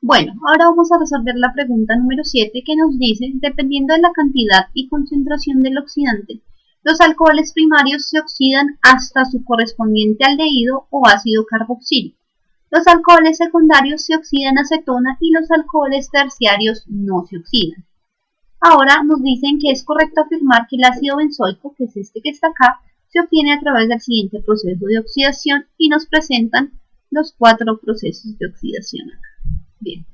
Bueno, ahora vamos a resolver la pregunta número 7 que nos dice, dependiendo de la cantidad y concentración del oxidante, los alcoholes primarios se oxidan hasta su correspondiente aldehído o ácido carboxílico. Los alcoholes secundarios se oxidan a acetona y los alcoholes terciarios no se oxidan. Ahora nos dicen que es correcto afirmar que el ácido benzoico, que es este que está acá, se obtiene a través del siguiente proceso de oxidación y nos presentan los 4 procesos de oxidación acá. Bien.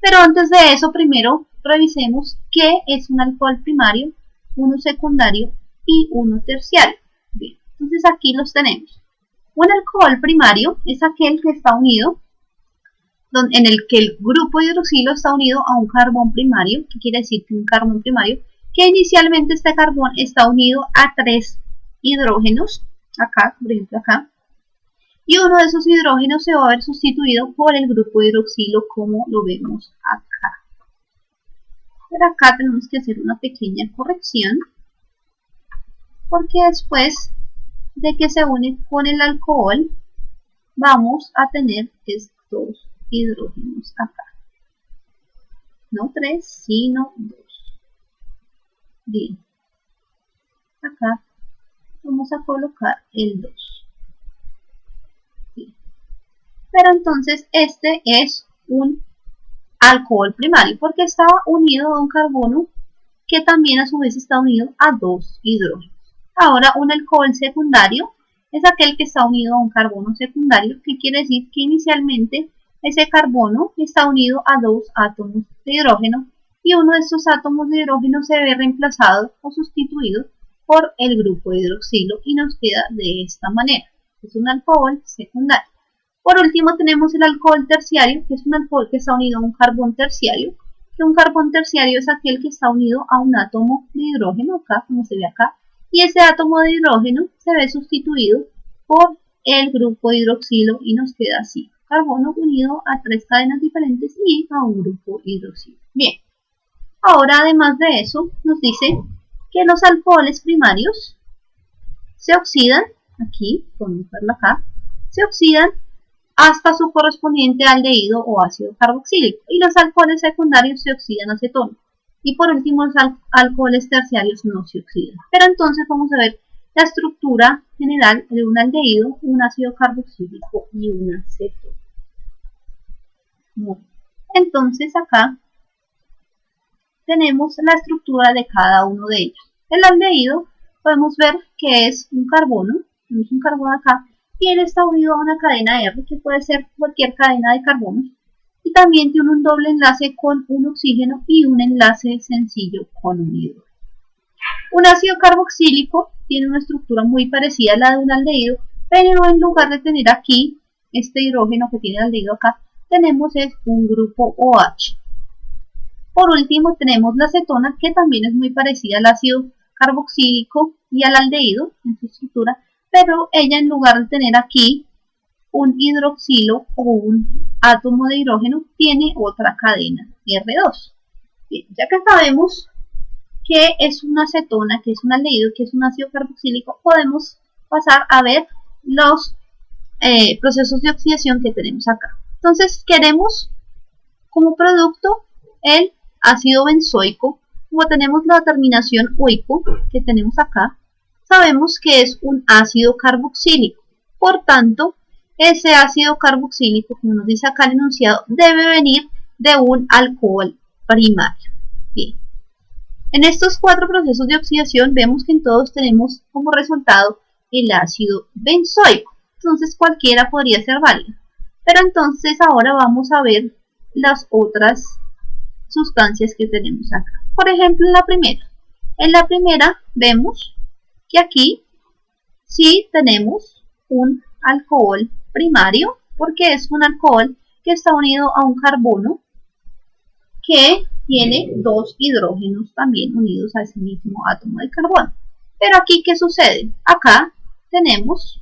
Pero antes de eso, primero revisemos qué es un alcohol primario, uno secundario y uno terciario. Bien. Entonces aquí los tenemos. Un alcohol primario es aquel que está unido, en el que el grupo hidroxilo está unido a un carbón primario. ¿Qué quiere decir que un carbón primario? Que inicialmente este carbón está unido a 3 hidrógenos, acá, por ejemplo acá, y uno de esos hidrógenos se va a ver sustituido por el grupo hidroxilo como lo vemos acá. Pero acá tenemos que hacer una pequeña corrección, porque después de que se une con el alcohol, vamos a tener estos hidrógenos acá. No 3, sino 2. Bien. Acá vamos a colocar el 2. Bien. Pero entonces este es un alcohol primario porque está unido a un carbono que también a su vez está unido a 2 hidrógenos. Ahora un alcohol secundario es aquel que está unido a un carbono secundario, que quiere decir que inicialmente ese carbono está unido a 2 átomos de hidrógeno y uno de estos átomos de hidrógeno se ve reemplazado o sustituido por el grupo de hidroxilo y nos queda de esta manera. Es un alcohol secundario. Por último tenemos el alcohol terciario, que es un alcohol que está unido a un carbón terciario, que un carbón terciario es aquel que está unido a un átomo de hidrógeno, acá, como se ve acá, y ese átomo de hidrógeno se ve sustituido por el grupo de hidroxilo y nos queda así, carbono unido a 3 cadenas diferentes y a un grupo hidroxilo. Bien, ahora además de eso nos dice que los alcoholes primarios se oxidan, aquí, podemos verlo acá, se oxidan hasta su correspondiente aldehído o ácido carboxílico, y los alcoholes secundarios se oxidan a acetona. Y por último, los alcoholes terciarios no se oxidan. Pero entonces vamos a ver la estructura general de un aldehído, un ácido carboxílico y una acetona. Bueno, entonces acá tenemos la estructura de cada uno de ellos. El aldehído podemos ver que es un carbono, tenemos un carbono acá, y él está unido a una cadena R, que puede ser cualquier cadena de carbonos, y también tiene un doble enlace con un oxígeno y un enlace sencillo con un hidrógeno. Un ácido carboxílico tiene una estructura muy parecida a la de un aldehído, pero en lugar de tener aquí este hidrógeno que tiene el aldehído acá, tenemos un grupo OH. Por último tenemos la acetona, que también es muy parecida al ácido carboxílico y al aldehído en su estructura, pero ella en lugar de tener aquí un hidroxilo o un átomo de hidrógeno, tiene otra cadena, R2. Bien, ya que sabemos que es una acetona, que es un aldehído, que es un ácido carboxílico, podemos pasar a ver los procesos de oxidación que tenemos acá. Entonces queremos como producto el ácido benzoico. Como tenemos la terminación oico que tenemos acá, sabemos que es un ácido carboxílico. Por tanto, ese ácido carboxílico, como nos dice acá el enunciado, debe venir de un alcohol primario. Bien. En estos 4 procesos de oxidación vemos que en todos tenemos como resultado el ácido benzoico. Entonces cualquiera podría ser válido. Pero entonces ahora vamos a ver las otras sustancias que tenemos acá. Por ejemplo, en la primera vemos que aquí sí tenemos un alcohol primario, porque es un alcohol que está unido a un carbono que tiene 2 hidrógenos también unidos a ese mismo átomo de carbono. Pero aquí, ¿qué sucede? Acá tenemos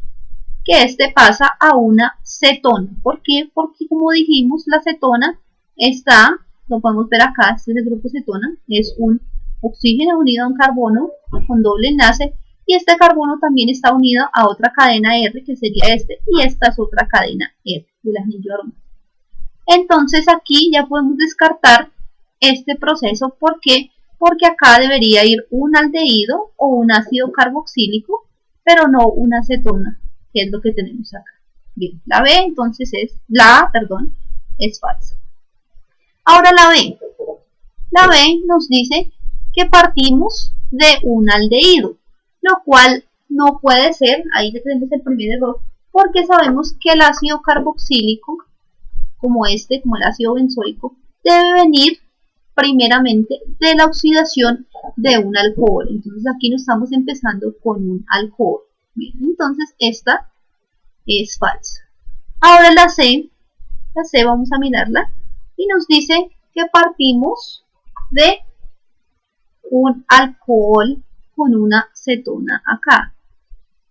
que este pasa a una cetona. ¿Por qué? Porque como dijimos, la cetona está, lo podemos ver acá, este es el grupo cetona, es un oxígeno unido a un carbono con doble enlace, y este carbono también está unido a otra cadena R, que sería este, y esta es otra cadena R del anillo aromático. Entonces aquí ya podemos descartar este proceso. ¿Por qué? Porque acá debería ir un aldehído o un ácido carboxílico, pero no una acetona, que es lo que tenemos acá. Bien, la B entonces la A, perdón, es falsa. Ahora la B. La B nos dice que partimos de un aldehído, lo cual no puede ser, ahí ya tenemos el primer error, porque sabemos que el ácido carboxílico, como el ácido benzoico, debe venir primeramente de la oxidación de un alcohol. Entonces aquí no estamos empezando con un alcohol. Bien, entonces esta es falsa. Ahora la C vamos a mirarla y nos dice que partimos de un alcohol con una cetona acá.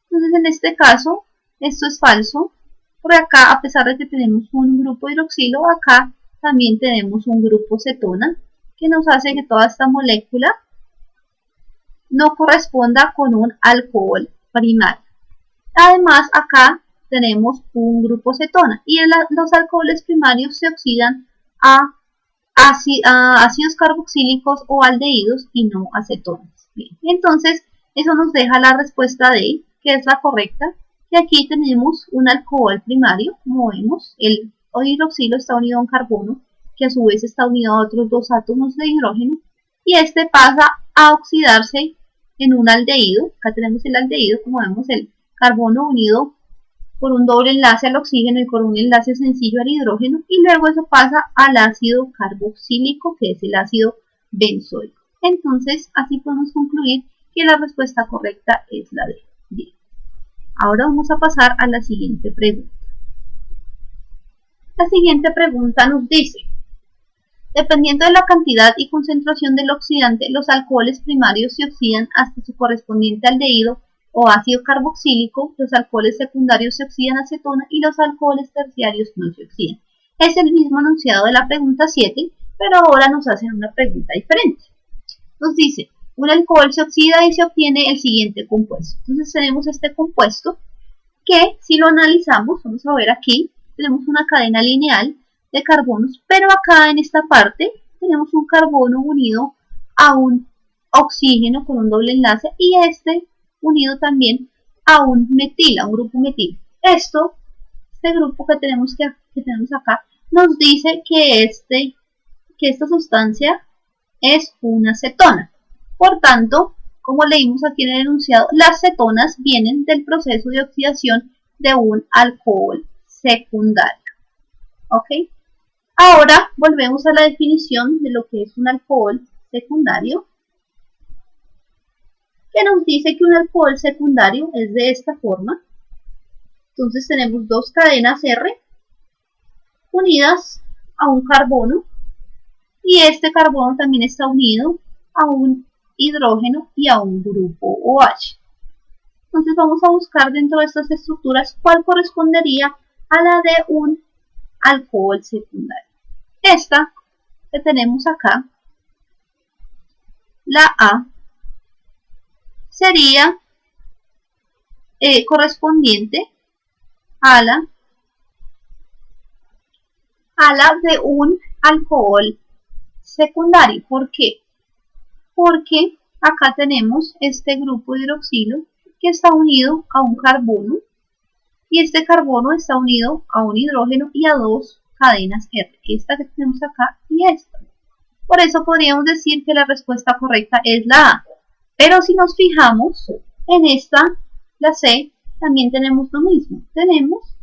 Entonces en este caso esto es falso, por acá a pesar de que tenemos un grupo hidroxilo, acá también tenemos un grupo cetona, que nos hace que toda esta molécula no corresponda con un alcohol primario. Además acá tenemos un grupo cetona y los alcoholes primarios se oxidan a ácidos carboxílicos o aldehídos y no acetonas. Bien, entonces eso nos deja la respuesta D, que es la correcta, y aquí tenemos un alcohol primario. Como vemos, el hidroxilo está unido a un carbono, que a su vez está unido a otros dos átomos de hidrógeno, y este pasa a oxidarse en un aldehído. Acá tenemos el aldehído, como vemos, el carbono unido por un doble enlace al oxígeno y por un enlace sencillo al hidrógeno, y luego eso pasa al ácido carboxílico, que es el ácido benzoico. Entonces así podemos concluir que la respuesta correcta es la D. Bien. Ahora vamos a pasar a la siguiente pregunta. La siguiente pregunta nos dice: dependiendo de la cantidad y concentración del oxidante, los alcoholes primarios se oxidan hasta su correspondiente aldehído o ácido carboxílico, los alcoholes secundarios se oxidan a acetona y los alcoholes terciarios no se oxidan. Es el mismo enunciado de la pregunta 7, pero ahora nos hacen una pregunta diferente. Nos dice: un alcohol se oxida y se obtiene el siguiente compuesto. Entonces tenemos este compuesto que, si lo analizamos, vamos a ver aquí, tenemos una cadena lineal de carbonos, pero acá en esta parte tenemos un carbono unido a un oxígeno con un doble enlace y este unido también a un metil, a un grupo metil. Este grupo que tenemos acá nos dice que esta sustancia es una cetona. Por tanto, como leímos aquí en el enunciado, las cetonas vienen del proceso de oxidación de un alcohol secundario. ¿Ok? Ahora volvemos a la definición de lo que es un alcohol secundario, que nos dice que un alcohol secundario es de esta forma. Entonces tenemos dos cadenas R unidas a un carbono y este carbono también está unido a un hidrógeno y a un grupo OH. Entonces vamos a buscar dentro de estas estructuras cuál correspondería a la de un alcohol secundario. Esta que tenemos acá, la A, sería correspondiente a la de un alcohol secundario. ¿Por qué? Porque acá tenemos este grupo hidroxilo que está unido a un carbono y este carbono está unido a un hidrógeno y a dos cadenas R, esta que tenemos acá y esta. Por eso podríamos decir que la respuesta correcta es la A. Pero si nos fijamos en esta, la C, también tenemos lo mismo. Tenemos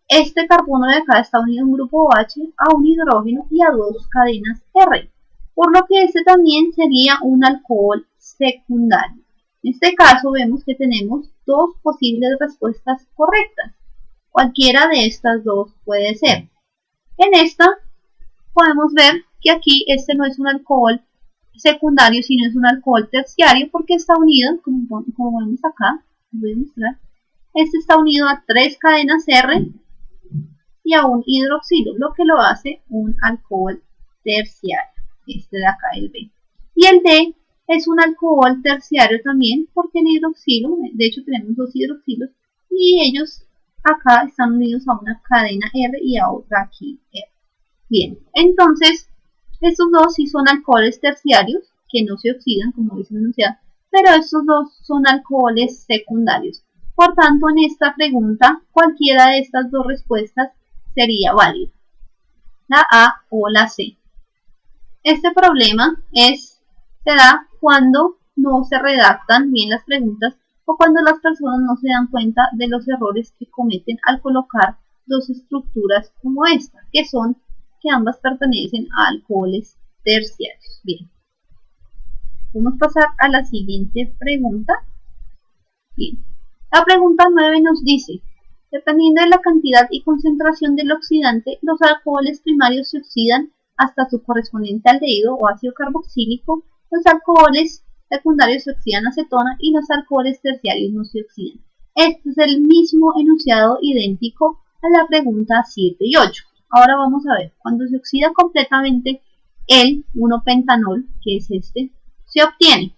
este carbono de acá está unido a un grupo OH, a un hidrógeno y a dos cadenas R. Por lo que este también sería un alcohol secundario. En este caso vemos que tenemos dos posibles respuestas correctas. Cualquiera de estas dos puede ser. En esta podemos ver que aquí este no es un alcohol secundario, sino es un alcohol terciario porque está unido, como vemos acá, voy a mostrar, este está unido a tres cadenas R y a un hidroxilo, lo que lo hace un alcohol terciario, este de acá, el B. Y el D es un alcohol terciario también porque el hidroxilo, de hecho tenemos dos hidroxilos y ellos acá están unidos a una cadena R y a otra aquí R. Bien, entonces estos dos sí son alcoholes terciarios que no se oxidan, como dice el enunciado, pero estos dos son alcoholes secundarios. Por tanto, en esta pregunta, cualquiera de estas dos respuestas sería válida, la A o la C. Este problema se da cuando no se redactan bien las preguntas o cuando las personas no se dan cuenta de los errores que cometen al colocar dos estructuras como esta, que son que ambas pertenecen a alcoholes terciarios. Bien, vamos a pasar a la siguiente pregunta. Bien, la pregunta 9 nos dice, dependiendo de la cantidad y concentración del oxidante, los alcoholes primarios se oxidan hasta su correspondiente aldehído o ácido carboxílico, los alcoholes secundarios se oxidan a acetona y los alcoholes terciarios no se oxidan. Este es el mismo enunciado idéntico a la pregunta 7 y 8. Ahora vamos a ver, cuando se oxida completamente el 1-pentanol, que es este, se obtiene.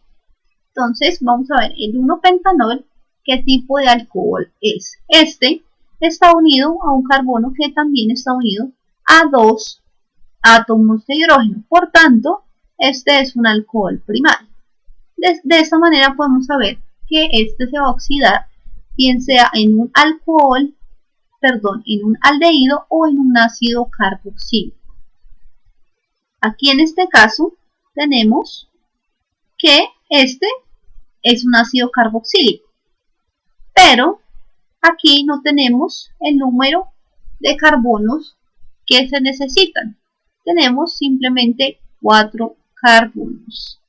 Entonces vamos a ver, el 1-pentanol, ¿qué tipo de alcohol es? Este está unido a un carbono que también está unido a dos átomos de hidrógeno. Por tanto, este es un alcohol primario. De esta manera podemos saber que este se va a oxidar, bien sea en un alcohol, en un aldehído o en un ácido carboxílico. Aquí en este caso tenemos que este es un ácido carboxílico, pero aquí no tenemos el número de carbonos que se necesitan. Tenemos simplemente 4 carbonos.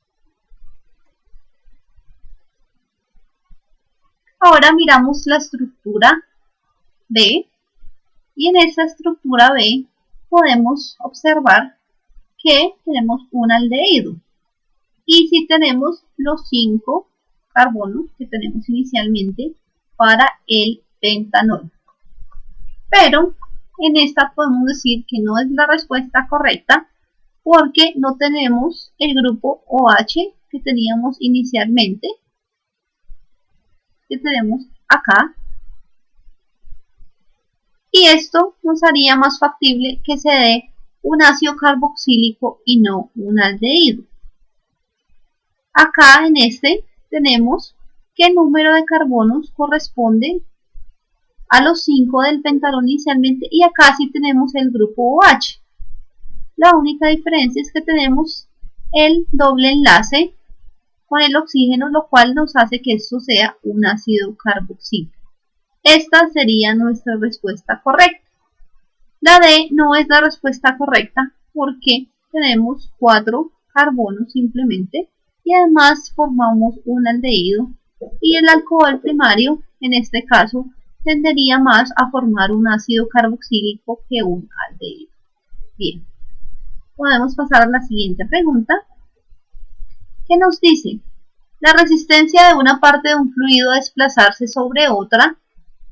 Ahora miramos la estructura B y en esta estructura B podemos observar que tenemos un aldehído y si tenemos los 5 carbonos que tenemos inicialmente para el pentanol. Pero en esta podemos decir que no es la respuesta correcta porque no tenemos el grupo OH que teníamos inicialmente, que tenemos acá, y esto nos haría más factible que se dé un ácido carboxílico y no un aldehído. Acá en este tenemos que el número de carbonos corresponde a los 5 del pentanol inicialmente y acá sí tenemos el grupo OH. La única diferencia es que tenemos el doble enlace con el oxígeno, lo cual nos hace que esto sea un ácido carboxílico. Esta sería nuestra respuesta correcta. La D no es la respuesta correcta porque tenemos 4 carbonos simplemente y además formamos un aldehído y el alcohol primario en este caso tendería más a formar un ácido carboxílico que un aldehído. Bien, podemos pasar a la siguiente pregunta, que nos dice, la resistencia de una parte de un fluido a desplazarse sobre otra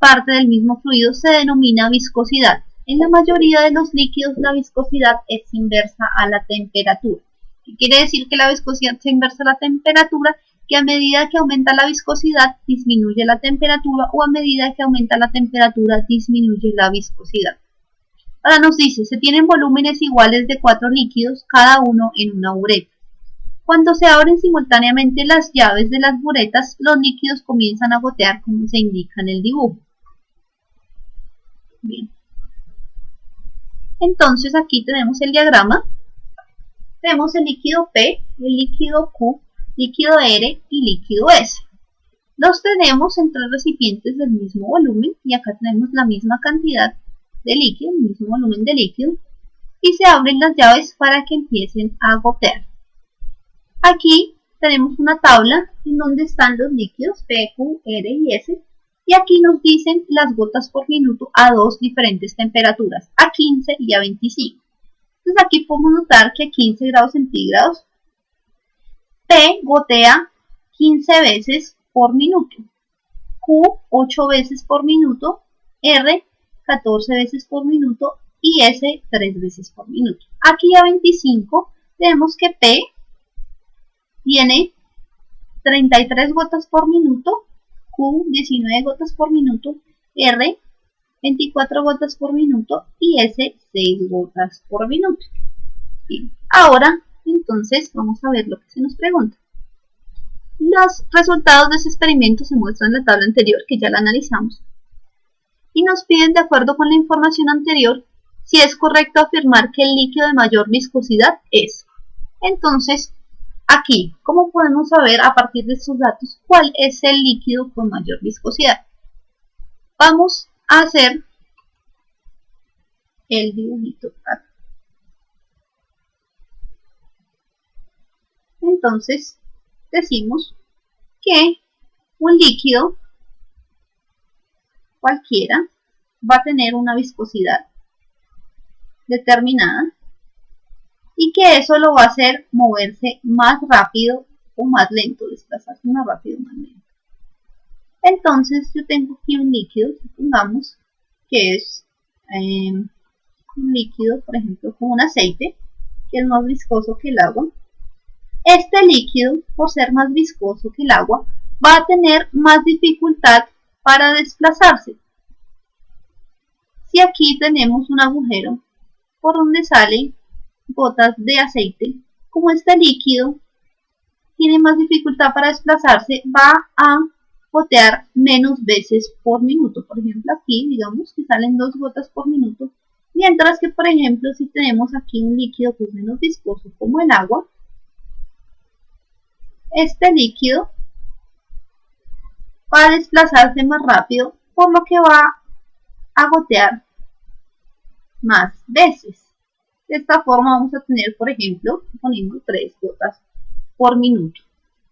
parte del mismo fluido se denomina viscosidad. En la mayoría de los líquidos la viscosidad es inversa a la temperatura. ¿Qué quiere decir que la viscosidad se inversa a la temperatura? Que a medida que aumenta la viscosidad disminuye la temperatura o a medida que aumenta la temperatura disminuye la viscosidad. Ahora nos dice, se tienen volúmenes iguales de 4 líquidos, cada uno en una bureta. Cuando se abren simultáneamente las llaves de las buretas, los líquidos comienzan a gotear como se indica en el dibujo. Bien. Entonces aquí tenemos el diagrama. Tenemos el líquido P, el líquido Q, líquido R y líquido S. Los tenemos en 3 recipientes del mismo volumen y acá tenemos la misma cantidad de líquido, el mismo volumen de líquido, y se abren las llaves para que empiecen a gotear. Aquí tenemos una tabla en donde están los líquidos P, Q, R y S y aquí nos dicen las gotas por minuto a 2 diferentes temperaturas, a 15 y a 25. Entonces aquí podemos notar que a 15 grados centígrados P gotea 15 veces por minuto, Q 8 veces por minuto, R 14 veces por minuto y S 3 veces por minuto. Aquí a 25 vemos que P tiene 33 gotas por minuto, Q 19 gotas por minuto, R 24 gotas por minuto y S 6 gotas por minuto. Bien, ahora entonces vamos a ver lo que se nos pregunta. Los resultados de ese experimento se muestran en la tabla anterior, que ya la analizamos, y nos piden, de acuerdo con la información anterior, si es correcto afirmar que el líquido de mayor viscosidad es. Entonces, aquí, ¿cómo podemos saber a partir de estos datos cuál es el líquido con mayor viscosidad? Vamos a hacer el dibujito acá. Entonces, decimos que un líquido cualquiera va a tener una viscosidad determinada y que eso lo va a hacer moverse más rápido o más lento, desplazarse más rápido o más lento. Entonces yo tengo aquí un líquido, supongamos que es un líquido, por ejemplo, como un aceite, que es más viscoso que el agua. Este líquido, por ser más viscoso que el agua, va a tener más dificultad para desplazarse. Si aquí tenemos un agujero por donde salen gotas de aceite, como este líquido tiene más dificultad para desplazarse, va a gotear menos veces por minuto. Por ejemplo, aquí digamos que salen 2 gotas por minuto, mientras que, por ejemplo, si tenemos aquí un líquido que es menos viscoso como el agua, este líquido va a desplazarse más rápido, por lo que va a gotear más veces. De esta forma vamos a tener, por ejemplo, ponemos 3 gotas por minuto.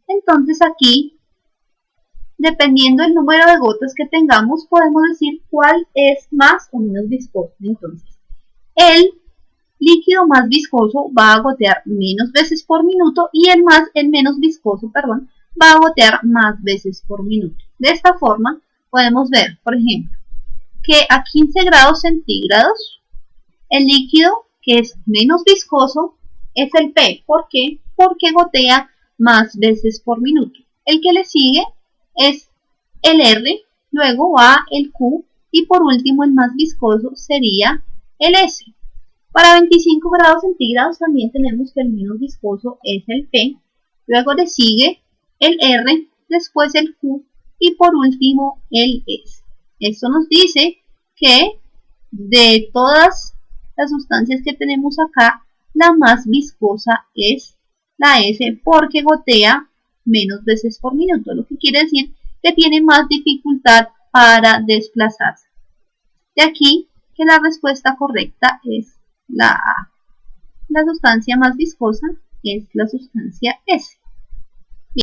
Entonces aquí, dependiendo del número de gotas que tengamos, podemos decir cuál es más o menos viscoso. Entonces, el líquido más viscoso va a gotear menos veces por minuto y el menos viscoso, va a gotear más veces por minuto. De esta forma podemos ver, por ejemplo, que a 15 grados centígrados el líquido que es menos viscoso es el P. ¿Por qué? Porque gotea más veces por minuto. El que le sigue es el R, luego va el Q y por último el más viscoso sería el S. Para 25 grados centígrados también tenemos que el menos viscoso es el P, luego le sigue el R, después el Q y por último el S. Esto nos dice que de todas las sustancias que tenemos acá, la más viscosa es la S porque gotea menos veces por minuto, lo que quiere decir que tiene más dificultad para desplazarse. De aquí que la respuesta correcta es la A. La sustancia más viscosa es la sustancia S.